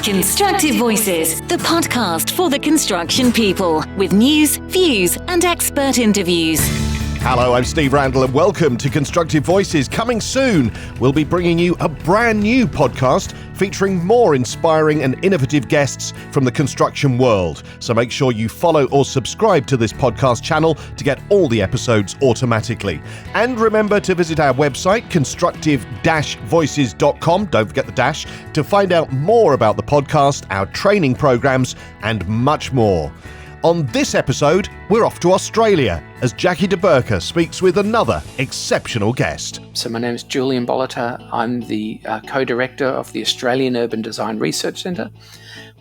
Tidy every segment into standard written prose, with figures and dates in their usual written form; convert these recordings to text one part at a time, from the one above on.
Constructive Voices, the podcast for the construction people, with news, views, and expert interviews. Hello, I'm Steve Randall and welcome to Constructive Voices. Coming soon, we'll be bringing you a brand new podcast featuring more inspiring and innovative guests from the construction world. So make sure you follow or subscribe to this podcast channel to get all the episodes automatically. And remember to visit our website, constructive-voices.com, don't forget the dash, to find out more about the podcast, our training programs, and much more. On this episode, we're off to Australia as Jackie de Burca speaks with another exceptional guest. So my name is Julian Bolleter. I'm the co-director of the Australian Urban Design Research Centre.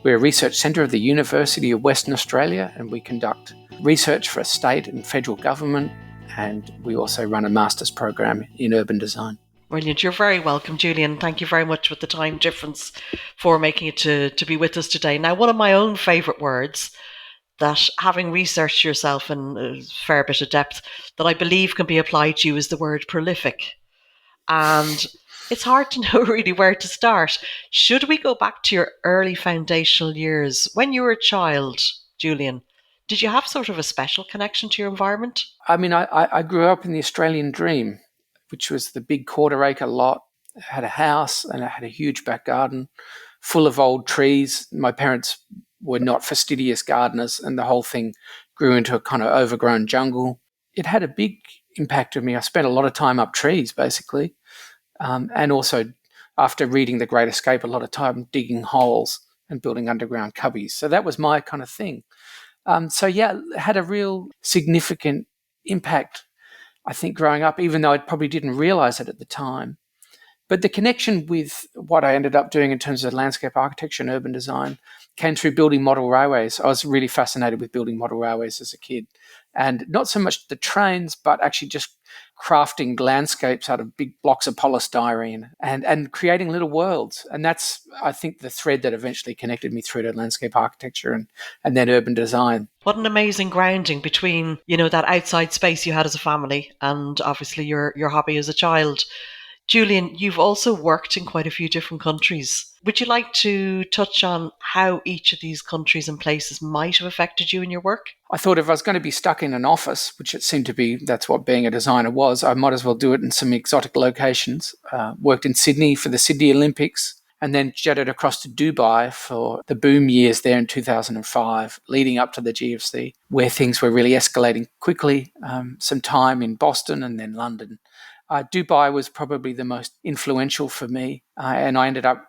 We're a research centre of the University of Western Australia, and we conduct research for state and federal government, and we also run a master's program in urban design. Brilliant. You're very welcome, Julian. Thank you very much with the time difference for making it to be with us today. Now, one of my own favourite words that, having researched yourself in a fair bit of depth, that I believe can be applied to you is the word prolific. And it's hard to know really where to start. Should we go back to your early foundational years? When you were a child, Julian, did you have sort of a special connection to your environment? I mean, I grew up in the Australian dream, which was the big quarter-acre lot. It had a house and it had a huge back garden full of old trees. My parents were not fastidious gardeners, and the whole thing grew into a kind of overgrown jungle. It had a big impact on me. I spent a lot of time up trees, basically, and also, after reading The Great Escape, a lot of time digging holes and building underground cubbies. So that was my kind of thing. It had a real significant impact, I think, growing up, even though I probably didn't realise it at the time. But the connection with what I ended up doing in terms of landscape architecture and urban design came through building model railways. I was really fascinated with building model railways as a kid. And not so much the trains, but actually just crafting landscapes out of big blocks of polystyrene and creating little worlds. And that's, I think, the thread that eventually connected me through to landscape architecture and then urban design. What an amazing grounding between, that outside space you had as a family and obviously your hobby as a child. Julian, you've also worked in quite a few different countries. Would you like to touch on how each of these countries and places might have affected you in your work? I thought if I was going to be stuck in an office, which it seemed to be, that's what being a designer was, I might as well do it in some exotic locations. Worked in Sydney for the Sydney Olympics, and then jetted across to Dubai for the boom years there in 2005, leading up to the GFC, where things were really escalating quickly. Some time in Boston and then London. Dubai was probably the most influential for me, and I ended up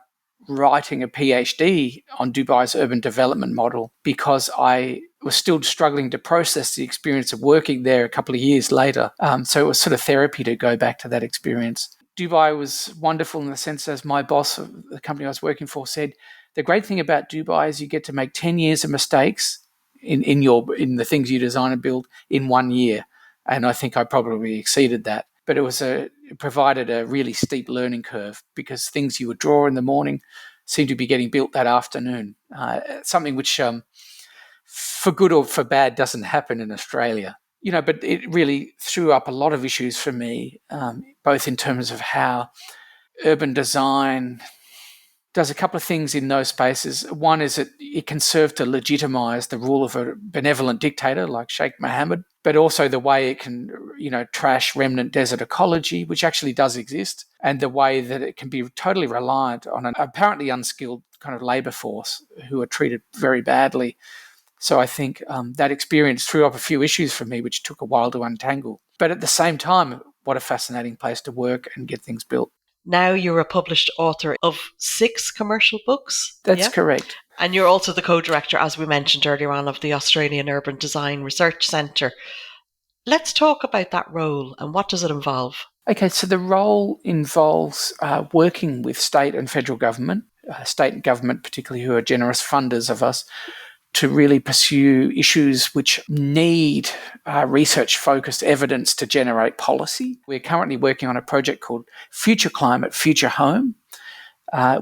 writing a PhD on Dubai's urban development model because I was still struggling to process the experience of working there a couple of years later. So it was sort of therapy to go back to that experience. Dubai was wonderful in the sense, as my boss of the company I was working for said, the great thing about Dubai is you get to make 10 years of mistakes in the things you design and build in 1 year. And I think I probably exceeded that. But it provided a really steep learning curve because things you would draw in the morning seemed to be getting built that afternoon. Something which, for good or for bad, doesn't happen in Australia. But it really threw up a lot of issues for me, both in terms of how urban design does a couple of things in those spaces. One is that it can serve to legitimize the rule of a benevolent dictator like Sheikh Mohammed, but also the way it can, trash remnant desert ecology, which actually does exist, and the way that it can be totally reliant on an apparently unskilled kind of labour force who are treated very badly. So I think that experience threw up a few issues for me, which took a while to untangle. But at the same time, what a fascinating place to work and get things built. Now you're a published author of 6 commercial books. That's correct. And you're also the co-director, as we mentioned earlier on, of the Australian Urban Design Research Centre. Let's talk about that role and what does it involve? Okay, so the role involves working with state and federal government, state and government particularly who are generous funders of us, to really pursue issues which need research-focused evidence to generate policy. We're currently working on a project called Future Climate, Future Home,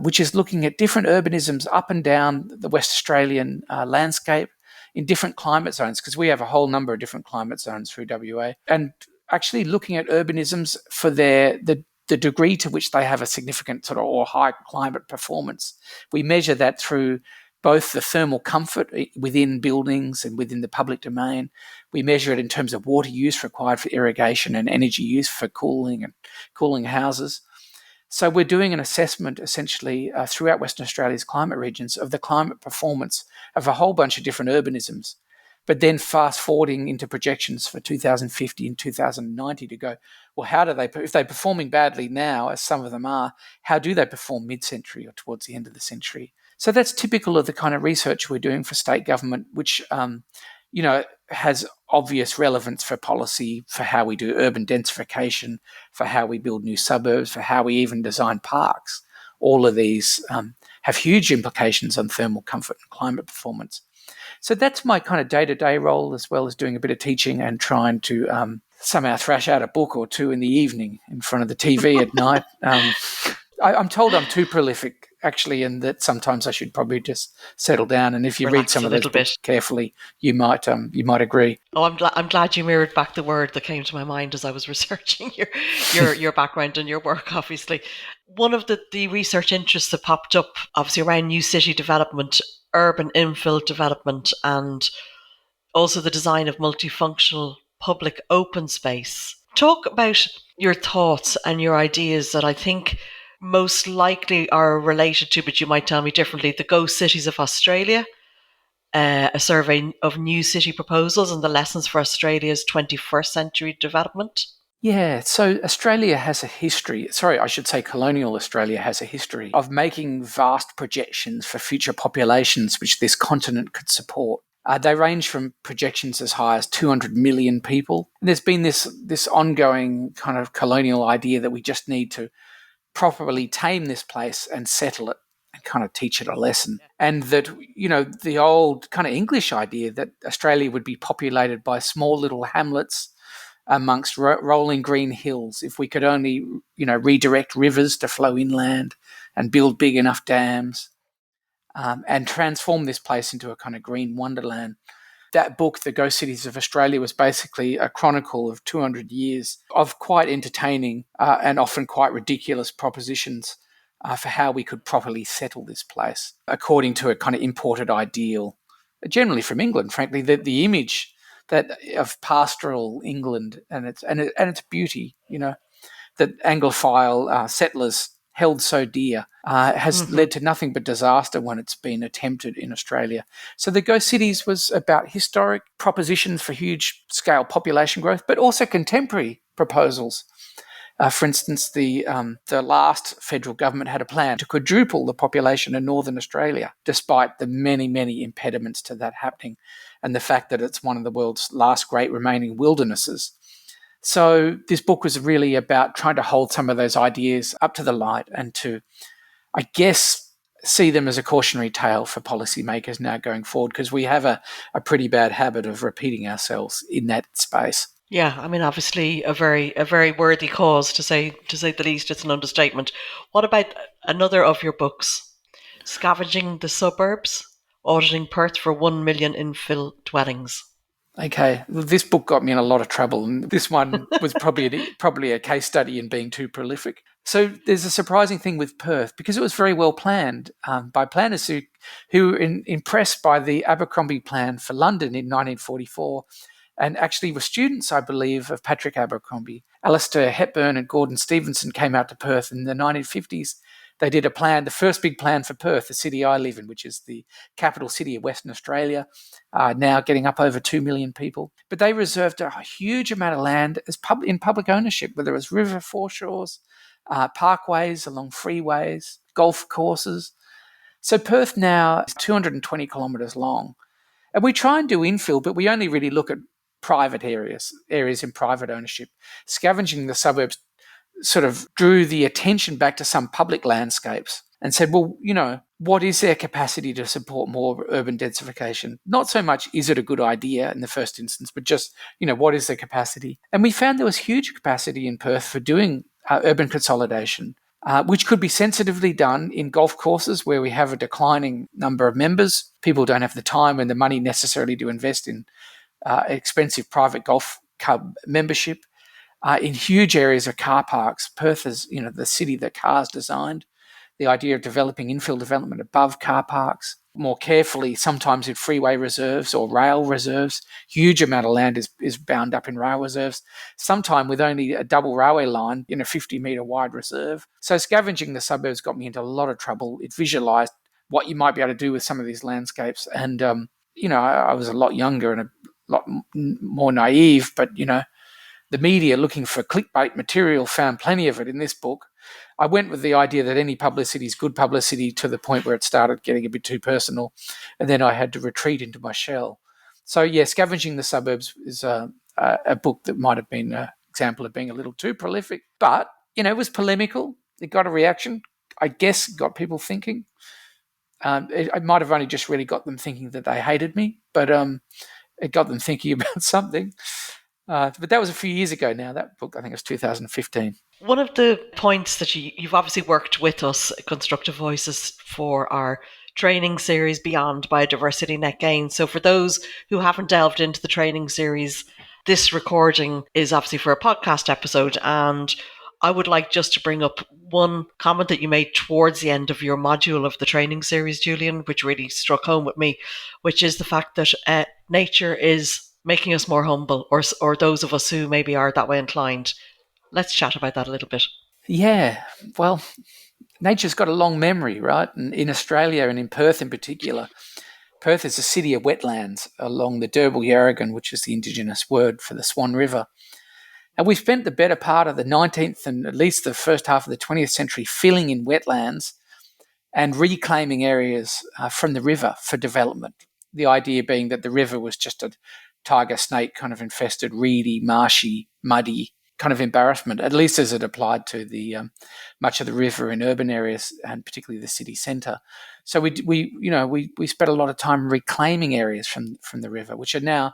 which is looking at different urbanisms up and down the West Australian landscape in different climate zones, because we have a whole number of different climate zones through WA, and actually looking at urbanisms for the the degree to which they have a significant sort of or high climate performance. We measure that through both the thermal comfort within buildings and within the public domain. We measure it in terms of water use required for irrigation and energy use for cooling houses. So we're doing an assessment essentially throughout Western Australia's climate regions of the climate performance of a whole bunch of different urbanisms, but then fast forwarding into projections for 2050 and 2090 to go, well, how do they, if they're performing badly now, as some of them are, how do they perform mid-century or towards the end of the century? So that's typical of the kind of research we're doing for state government, which, has obvious relevance for policy, for how we do urban densification, for how we build new suburbs, for how we even design parks. All of these have huge implications on thermal comfort and climate performance. So that's my kind of day-to-day role, as well as doing a bit of teaching and trying to somehow thrash out a book or two in the evening in front of the TV at night. I'm told I'm too prolific, actually, and that sometimes I should probably just settle down. And if you read some of those books carefully, you might agree. Oh, I'm glad you mirrored back the word that came to my mind as I was researching your background and your work. Obviously, one of the research interests that popped up, obviously, around new city development, urban infill development, and also the design of multifunctional public open space. Talk about your thoughts and your ideas that I think most likely are related to, but you might tell me differently, the Ghost Cities of Australia, a survey of new city proposals and the lessons for Australia's 21st century development. Yeah, so Australia has a history, colonial Australia has a history of making vast projections for future populations which this continent could support. They range from projections as high as 200 million people. And there's been this ongoing kind of colonial idea that we just need to properly tame this place and settle it and kind of teach it a lesson. And that, the old kind of English idea that Australia would be populated by small little hamlets amongst rolling green hills if we could only, redirect rivers to flow inland and build big enough dams and transform this place into a kind of green wonderland. That book, The Ghost Cities of Australia, was basically a chronicle of 200 years of quite entertaining and often quite ridiculous propositions for how we could properly settle this place according to a kind of imported ideal, generally from England, frankly. The image that of pastoral England and its beauty, that Anglophile settlers held so dear, has led to nothing but disaster when it's been attempted in Australia. So the Ghost Cities was about historic propositions for huge scale population growth, but also contemporary proposals. For instance, the last federal government had a plan to quadruple the population in Northern Australia, despite the many, many impediments to that happening and the fact that it's one of the world's last great remaining wildernesses. So this book was really about trying to hold some of those ideas up to the light and to, I guess, see them as a cautionary tale for policymakers now going forward, because we have a pretty bad habit of repeating ourselves in that space. Yeah, I mean, obviously a very worthy cause, to say the least. It's an understatement. What about another of your books, Scavenging the Suburbs, Auditing Perth for 1 million infill dwellings? Okay, well, this book got me in a lot of trouble, and this one was probably a case study in being too prolific. So there's a surprising thing with Perth, because it was very well planned by planners who were impressed by the Abercrombie plan for London in 1944, and actually were students, I believe, of Patrick Abercrombie. Alistair Hepburn and Gordon Stevenson came out to Perth in the 1950s. They did a plan, the first big plan for Perth, the city I live in, which is the capital city of Western Australia, now getting up over 2 million people. But they reserved a huge amount of land as in public ownership, whether it was river foreshores, parkways along freeways, golf courses. So Perth now is 220 kilometres long. And we try and do infill, but we only really look at private areas in private ownership. Scavenging the suburbs sort of drew the attention back to some public landscapes and said, well, what is their capacity to support more urban densification? Not so much is it a good idea in the first instance, but just, what is their capacity? And we found there was huge capacity in Perth for doing urban consolidation, which could be sensitively done in golf courses where we have a declining number of members. People don't have the time and the money necessarily to invest in expensive private golf club membership. in huge areas of car parks. Perth is, the city that cars designed. The idea of developing infill development above car parks, more carefully, sometimes in freeway reserves or rail reserves. Huge amount of land is bound up in rail reserves, sometimes with only a double railway line in a 50-metre wide reserve. So scavenging the suburbs got me into a lot of trouble. It visualised what you might be able to do with some of these landscapes. And, I was a lot younger and a lot more naive, but, the media looking for clickbait material found plenty of it in this book. I went with the idea that any publicity is good publicity to the point where it started getting a bit too personal, and then I had to retreat into my shell. So, yeah, Scavenging the Suburbs is a book that might have been an example of being a little too prolific, but, it was polemical. It got a reaction. I guess it got people thinking. It might have only just really got them thinking that they hated me, but it got them thinking about something. But that was a few years ago now. That book, I think it was 2015. One of the points that you've obviously worked with us, Constructive Voices, for our training series Beyond Biodiversity Net Gain. So for those who haven't delved into the training series, this recording is obviously for a podcast episode. And I would like just to bring up one comment that you made towards the end of your module of the training series, Julian, which really struck home with me, which is the fact that nature is making us more humble, or those of us who maybe are that way inclined. Let's chat about that a little bit. Yeah, well, nature's got a long memory, right? And in Australia and in Perth in particular, Perth is a city of wetlands along the Derbarl-Yarragon, which is the Indigenous word for the Swan River. And we spent the better part of the 19th and at least the first half of the 20th century filling in wetlands and reclaiming areas from the river for development. The idea being that the river was just a tiger snake kind of infested, reedy, marshy, muddy kind of embarrassment, at least as it applied to the much of the river in urban areas and particularly the city centre. So we spent a lot of time reclaiming areas from the river, which are now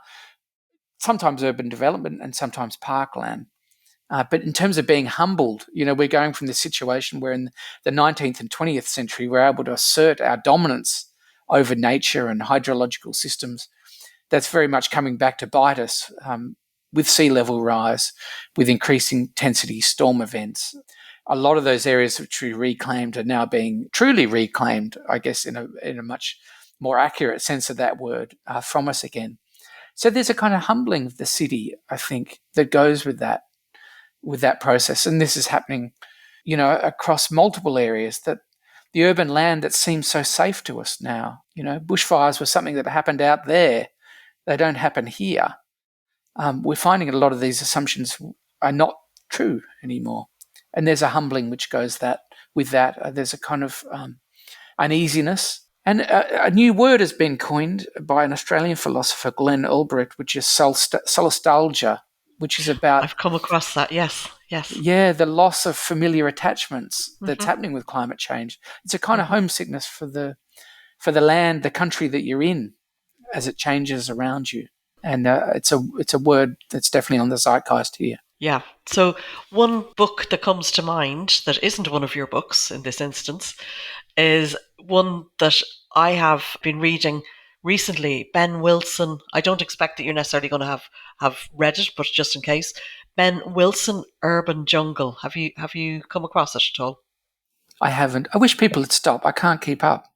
sometimes urban development and sometimes parkland. But in terms of being humbled, we're going from this situation where in the 19th and 20th century we're able to assert our dominance over nature and hydrological systems. That's very much coming back to bite us with sea level rise, with increasing intensity storm events. A lot of those areas which we reclaimed are now being truly reclaimed, I guess, in a much more accurate sense of that word, from us again. So there's a kind of humbling of the city, I think, that goes with that process. And this is happening, across multiple areas, that the urban land that seems so safe to us now, bushfires were something that happened out there. They don't happen here. We're finding a lot of these assumptions are not true anymore. And there's a humbling which goes with that. There's a kind of uneasiness. And a new word has been coined by an Australian philosopher, Glenn Ulbricht, which is solastalgia, which is about... I've come across that, yes. Yeah, the loss of familiar attachments that's happening with climate change. It's a kind of homesickness for the land, the country that you're in, as it changes around you. And it's a word that's definitely on the zeitgeist here. Yeah. So one book that comes to mind that isn't one of your books in this instance is one that I have been reading recently. Ben Wilson. I don't expect that you're necessarily going to have read it, but just in case. Ben Wilson, Urban Jungle. Have you come across it at all? I haven't. I wish people would stop. I can't keep up.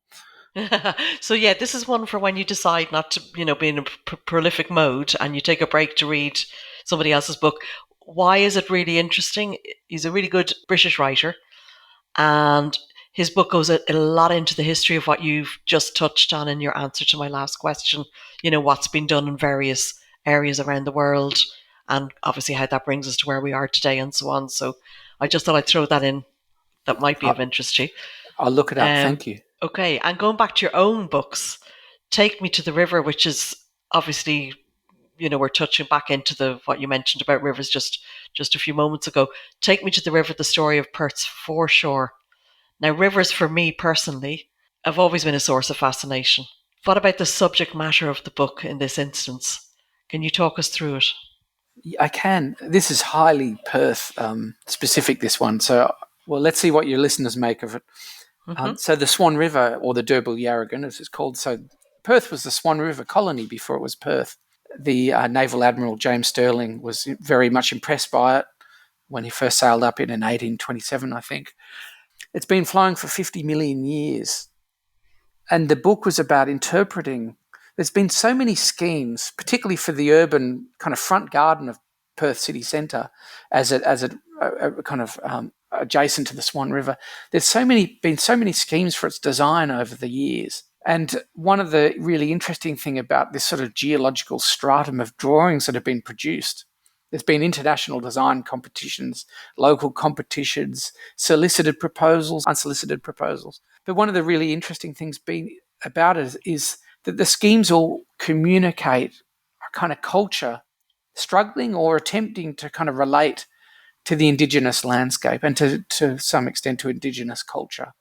So yeah, this is one for when you decide not to, be in a prolific mode and you take a break to read somebody else's book. Why is it really interesting? He's a really good British writer, and his book goes a lot into the history of what you've just touched on in your answer to my last question. What's been done in various areas around the world, and obviously how that brings us to where we are today and so on. So I just thought I'd throw that in. That might be of interest to you. I'll look it up. Thank you. Okay, and going back to your own books, Take Me to the River, which is obviously, we're touching back into what you mentioned about rivers just a few moments ago. Take Me to the River, the story of Perth's foreshore. Now, rivers for me personally have always been a source of fascination. What about the subject matter of the book in this instance? Can you talk us through it? I can. This is highly Perth specific, this one. So, well, let's see what your listeners make of it. So the Swan River, or the Derbarl-Yarragon as it's called, so Perth was the Swan River colony before it was Perth. The Naval Admiral James Stirling was very much impressed by it. when he first sailed up in 1827, I think. It's been flowing for 50 million years. And the book was about interpreting. There's been so many schemes, particularly for the urban kind of front garden of Perth city centre, as a kind of adjacent to the Swan River. There's been so many schemes for its design over the years. And one of the really interesting thing about this sort of geological stratum of drawings that have been produced, there's been international design competitions, local competitions, solicited proposals, unsolicited proposals. But one of the really interesting things about it is that the schemes all communicate a kind of culture struggling or attempting to kind of relate to the Indigenous landscape and to some extent to Indigenous culture.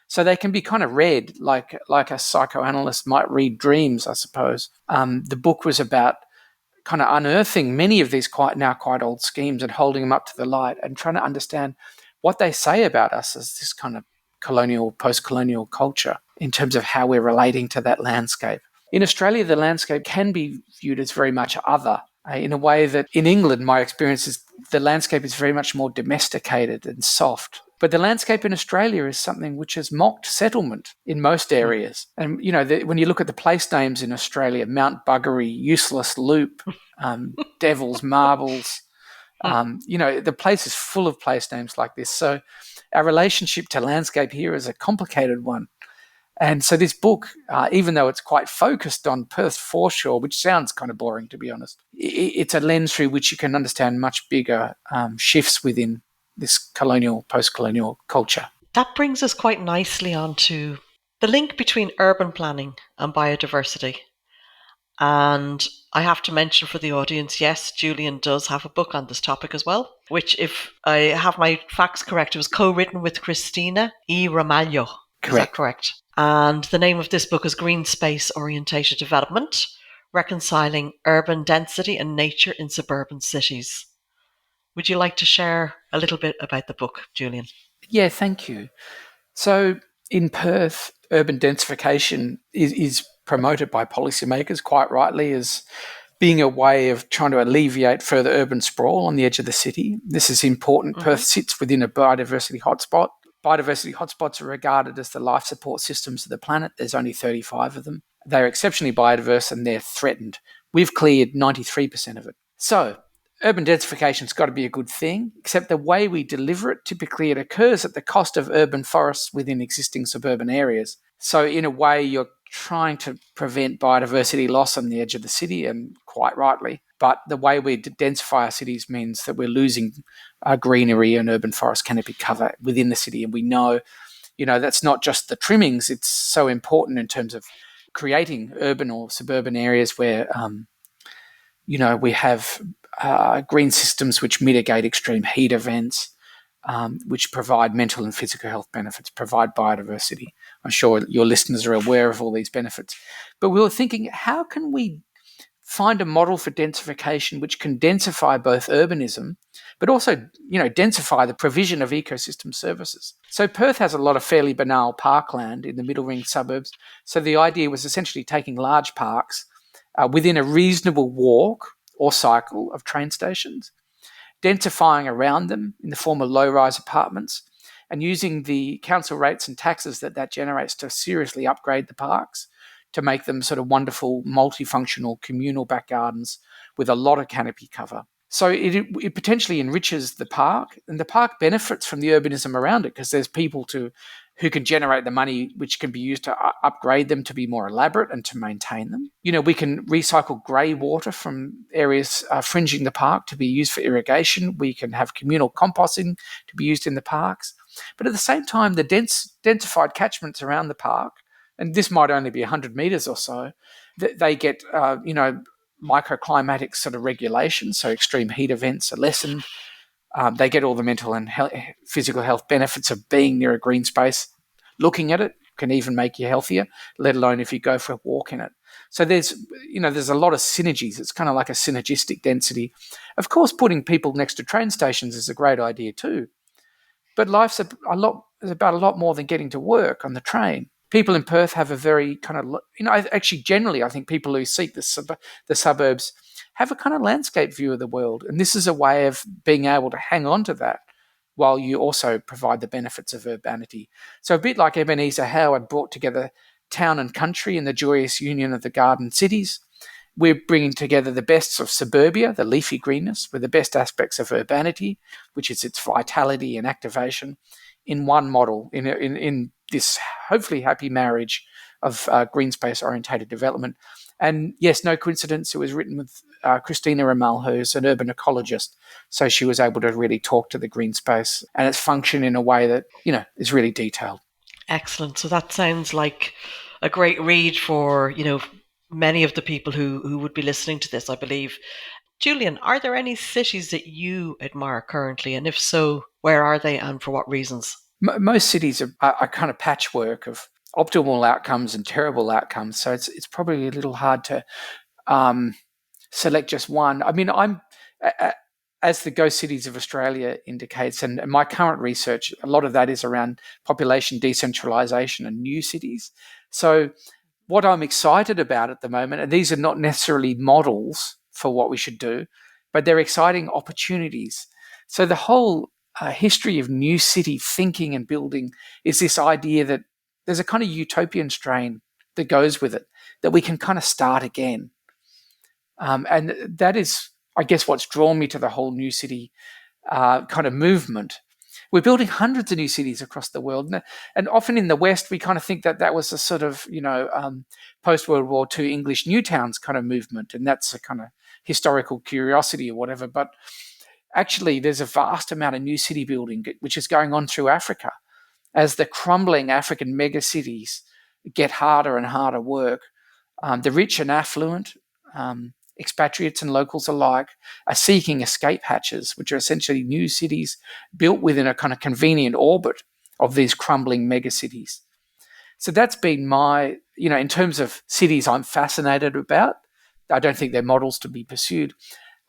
So they can be kind of read like a psychoanalyst might read dreams, I suppose. The book was about kind of unearthing many of these quite old schemes and holding them up to the light and trying to understand what they say about us as this kind of colonial, post-colonial culture in terms of how we're relating to that landscape. In Australia, the landscape can be viewed as very much other, in a way that in England, my experience is the landscape is very much more domesticated and soft. But the landscape in Australia is something which has mocked settlement in most areas. And, when you look at the place names in Australia, Mount Buggery, Useless Loop, Devil's Marbles, the place is full of place names like this. So our relationship to landscape here is a complicated one. And so this book, even though it's quite focused on Perth foreshore, which sounds kind of boring, to be honest, it's a lens through which you can understand much bigger shifts within this colonial, post-colonial culture. That brings us quite nicely onto the link between urban planning and biodiversity. And I have to mention for the audience, yes, Julian does have a book on this topic as well, which, if I have my facts correct, it was co-written with Christina E. Ramalho. Correct. Is that correct? And the name of this book is Green Space Orientated Development, Reconciling Urban Density and Nature in Suburban Cities. Would you like to share a little bit about the book, Julian? Yeah, thank you. So in Perth, urban densification is promoted by policymakers quite rightly as being a way of trying to alleviate further urban sprawl on the edge of the city. This is important. Mm-hmm. Perth sits within a biodiversity hotspot. Biodiversity hotspots are regarded as the life support systems of the planet. There's only 35 of them. They're exceptionally biodiverse and they're threatened. We've cleared 93% of it. So urban densification's got to be a good thing, except the way we deliver it, typically it occurs at the cost of urban forests within existing suburban areas. So in a way, you're trying to prevent biodiversity loss on the edge of the city, and quite rightly. But the way we densify our cities means that we're losing greenery and urban forest canopy cover within the city. And we know, that's not just the trimmings. It's so important in terms of creating urban or suburban areas where, we have green systems which mitigate extreme heat events, which provide mental and physical health benefits, provide biodiversity. I'm sure your listeners are aware of all these benefits. But we were thinking, how can we find a model for densification which can densify both urbanism, but also, densify the provision of ecosystem services? So Perth has a lot of fairly banal parkland in the middle ring suburbs. So the idea was essentially taking large parks within a reasonable walk or cycle of train stations, densifying around them in the form of low-rise apartments, and using the council rates and taxes that generates to seriously upgrade the parks to make them sort of wonderful, multifunctional communal back gardens with a lot of canopy cover. So it potentially enriches the park, and the park benefits from the urbanism around it because there's people who can generate the money which can be used to upgrade them to be more elaborate and to maintain them. We can recycle grey water from areas fringing the park to be used for irrigation. We can have communal composting to be used in the parks. But at the same time, the densified catchments around the park, and this might only be 100 metres or so, they get, microclimatic sort of regulation, so extreme heat events are lessened. They get all the mental and physical health benefits of being near a green space. Looking at it can even make you healthier, let alone if you go for a walk in it. So there's a lot of synergies. It's kind of like a synergistic density. Of course, putting people next to train stations is a great idea too. But life's about a lot more than getting to work on the train. People in Perth have a very kind of, actually generally I think people who seek the suburbs have a kind of landscape view of the world. And this is a way of being able to hang on to that while you also provide the benefits of urbanity. So a bit like Ebenezer Howard brought together town and country in the joyous union of the garden cities, we're bringing together the best of suburbia, the leafy greenness, with the best aspects of urbanity, which is its vitality and activation, in one model, in this hopefully happy marriage of green space orientated development. And yes, no coincidence, it was written with Christina Ramal, who's an urban ecologist. So she was able to really talk to the green space and its function in a way that, is really detailed. Excellent. So that sounds like a great read for, many of the people who would be listening to this, I believe. Julian, are there any cities that you admire currently? And if so, where are they and for what reasons? Most cities are kind of patchwork of optimal outcomes and terrible outcomes. So it's probably a little hard to select just one. I mean, as the Ghost Cities of Australia indicates, and my current research, a lot of that is around population decentralisation and new cities. So what I'm excited about at the moment, and these are not necessarily models for what we should do, but they're exciting opportunities. So the whole history of new city thinking and building is this idea that there's a kind of utopian strain that goes with it, that we can kind of start again. And that is, I guess, what's drawn me to the whole new city kind of movement. We're building hundreds of new cities across the world. And often in the West, we kind of think that was a sort of, post-World War II English new towns kind of movement. And that's a kind of historical curiosity or whatever. But actually, there's a vast amount of new city building which is going on through Africa as the crumbling African megacities get harder and harder work. The rich and affluent, expatriates and locals alike, are seeking escape hatches, which are essentially new cities built within a kind of convenient orbit of these crumbling megacities. So that's been my, in terms of cities I'm fascinated about. I don't think they're models to be pursued.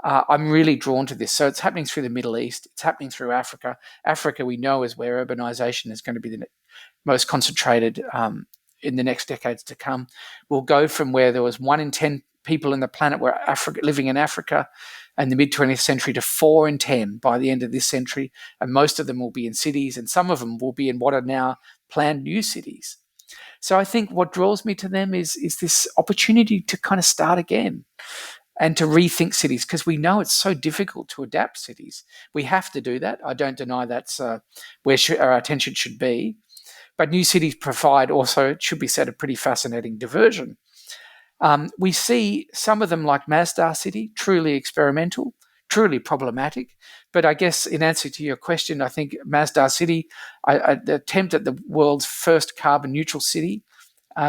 I'm really drawn to this. So it's happening through the Middle East. It's happening through Africa. Africa, we know, is where urbanization is going to be the most concentrated in the next decades to come. We'll go from where there was 1 in 10 people in the planet were living in Africa in the mid-20th century to 4 in 10 by the end of this century. And most of them will be in cities, and some of them will be in what are now planned new cities. So I think what draws me to them is this opportunity to kind of start again and to rethink cities, because we know it's so difficult to adapt cities. We have to do that. I don't deny that's where our attention should be. But new cities provide also, it should be said, a pretty fascinating diversion. We see some of them like Masdar City, truly experimental, truly problematic. But I guess in answer to your question, I think Masdar City, the attempt at the world's first carbon neutral city,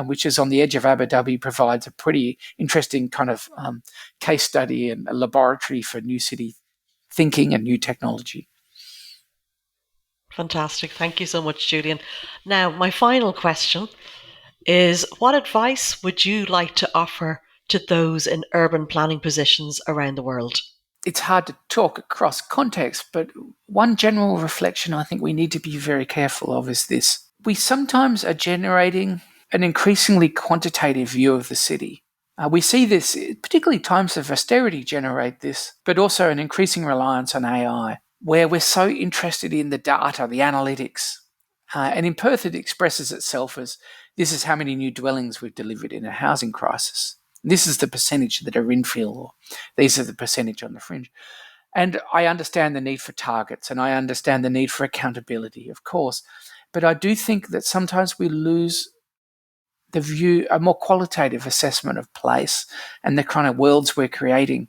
which is on the edge of Abu Dhabi, provides a pretty interesting kind of case study and a laboratory for new city thinking and new technology. Fantastic. Thank you so much, Julian. Now, my final question is, what advice would you like to offer to those in urban planning positions around the world? It's hard to talk across context, but one general reflection I think we need to be very careful of is this. We sometimes are generating an increasingly quantitative view of the city. We see this, particularly times of austerity generate this, but also an increasing reliance on AI, where we're so interested in the data, the analytics. And in Perth, it expresses itself as, this is how many new dwellings we've delivered in a housing crisis. This is the percentage that are infill, or these are the percentage on the fringe. And I understand the need for targets, and I understand the need for accountability, of course. But I do think that sometimes we lose the view, a more qualitative assessment of place and the kind of worlds we're creating.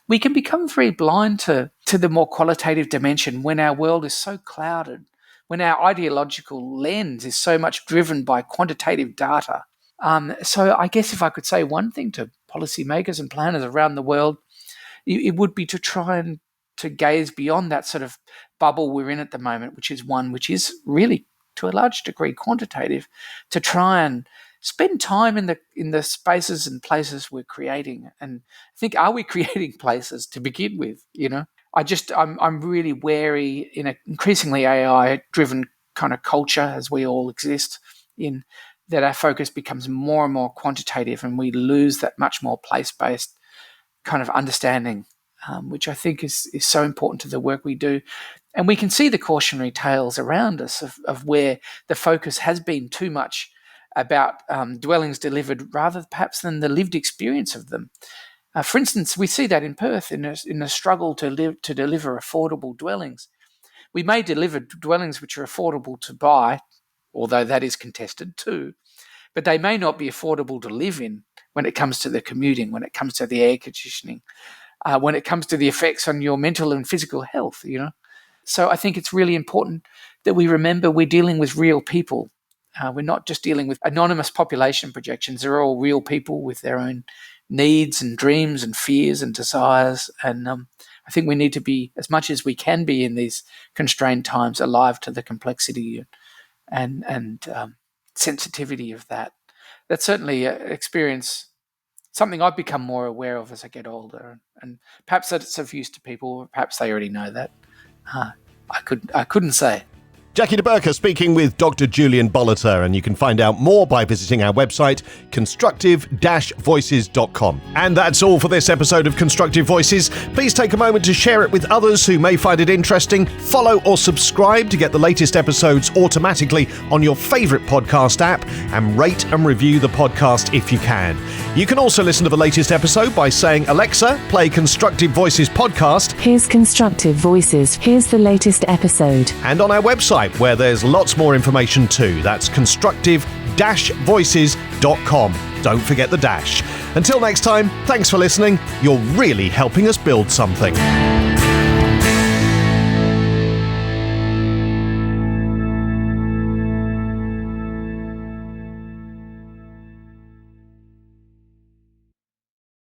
We can become very blind to the more qualitative dimension when our world is so clouded, when our ideological lens is so much driven by quantitative data. So I guess if I could say one thing to policymakers and planners around the world, it would be to try and to gaze beyond that sort of bubble we're in at the moment, which is one which is really, to a large degree, quantitative, to try and spend time in the spaces and places we're creating, and think, are we creating places to begin with? I'm really wary in an increasingly AI-driven kind of culture, as we all exist in, that our focus becomes more and more quantitative, and we lose that much more place-based kind of understanding, which I think is so important to the work we do. And we can see the cautionary tales around us of where the focus has been too much about dwellings delivered rather perhaps than the lived experience of them. For instance, we see that in Perth in a struggle to deliver affordable dwellings. We may deliver dwellings which are affordable to buy, although that is contested too, but they may not be affordable to live in when it comes to the commuting, when it comes to the air conditioning, when it comes to the effects on your mental and physical health, So I think it's really important that we remember we're dealing with real people. We're not just dealing with anonymous population projections. They're all real people with their own needs and dreams and fears and desires. And I think we need to be, as much as we can be in these constrained times, alive to the complexity and sensitivity of that. That's certainly an experience, something I've become more aware of as I get older. And perhaps that's of use to people, perhaps they already know that. I couldn't say. Jackie de Burca speaking with Dr. Julian Bolleter, and you can find out more by visiting our website, constructive-voices.com. And that's all for this episode of Constructive Voices. Please take a moment to share it with others who may find it interesting. Follow or subscribe to get the latest episodes automatically on your favourite podcast app, and rate and review the podcast if you can. You can also listen to the latest episode by saying, Alexa, play Constructive Voices podcast. Here's Constructive Voices. Here's the latest episode. And on our website, where there's lots more information too. That's constructive-voices.com. Don't forget the dash. Until next time, thanks for listening. You're really helping us build something.